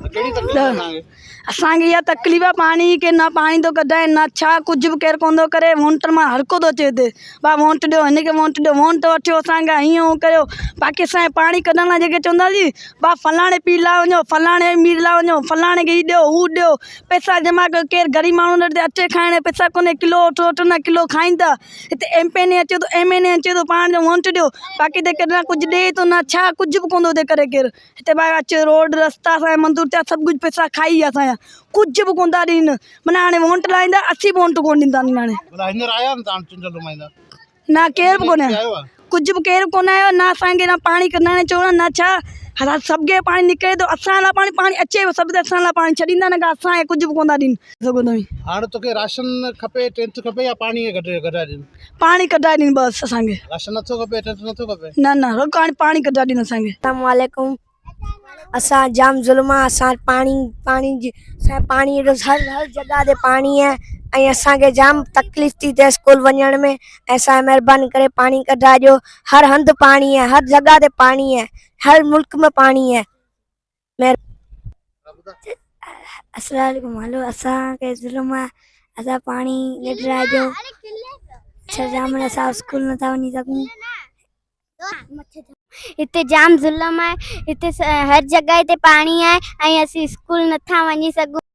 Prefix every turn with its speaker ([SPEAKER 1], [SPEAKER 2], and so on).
[SPEAKER 1] कहिड़ी तकलीफ़ आहे तव्हांखे?
[SPEAKER 2] असांखे इहा तकलीफ़ आहे पाणी के ना पाणी थो कढाए ना छा कुझु बि केरु कोन थो करे। वोट मां हर को थो अचे हिते भाउ वोट ॾियो हिनखे वोट ॾियो वोट वठियो असांखां हीअं हूअं कयो। बाक़ी असांजे पाणी कढण लाइ जेके चवंदासीं भाउ फलाणे पीउ लाइ वञो फलाणे मीर लाइ वञो फलाणे खे हीउ ॾियो हू ॾियो पैसा जमा कयो। केरु ग़रीब माण्हू हिते अचे खाइण पैसा कोन्हे किलो वठो न किलो खाइनि था। हिते एमएनए अचे थो एमएनए अचे थो पाण जो वोट ॾियो बाक़ी हिते केॾा कुझु ॾिए थो न छा कुझु बि कोन थो थिए करे केरु। हिते भाई अचे रोड रस्ता असांजा मंज़ूर थिया सभु कुझु पैसा खाई विया असांजा कुझु बि कोन था ॾियनि। माना हाणे वोट लाहींदा असी वोट कोन ॾींदा हाणे
[SPEAKER 1] भला हींअर आया आहिनि तव्हां चुंडल नुमाइंदा?
[SPEAKER 2] न केरु बि कोन्हे
[SPEAKER 1] आयो आहे?
[SPEAKER 2] कुझु बि केरु कोन आयो न असांखे न पाणी कढाइण चवण न छा सभु खे पाणी निकिरे थो असां लाइ पाणी अचे सभु त असां लाइ पाणी छॾींदा न का असांखे कुझु बि कोन था ॾियनि सघो तव्हीं।
[SPEAKER 1] हाणे तोखे राशन खपे टेंथ खपे या पाणी कढाए ॾियनि?
[SPEAKER 2] पाणी कढाए ॾियनि बसि असांखे।
[SPEAKER 1] राशन नथो खपे टेंथ नथो खपे?
[SPEAKER 2] न न रुॻो पाणी कढाए ॾियनि असांखे।
[SPEAKER 3] अस्सलामुअलैकुम। असां जाम ज़ुल्म आहे असां पाणी हर जगह ते पाणी है ऐं असांखे जाम तकलीफ़ थी थिए स्कूल वञण में। ऐसा महिरबानी करे पानी कढाए ॾियो। हर हंधि पानी है हर जगह ते पानी है हर मुल्क में पानी है। अस्सलाम वालेकुम। हेलो असांखे ज़ुल्म आहे असां पानी कढाए ॾियो छा जाम असां स्कूल नथा वञी सघूं।
[SPEAKER 4] हिते जाम ज़ुल्म आहे हिते हर जगह ते पाणी आहे ऐं असीं स्कूल नथा वञी सघूं।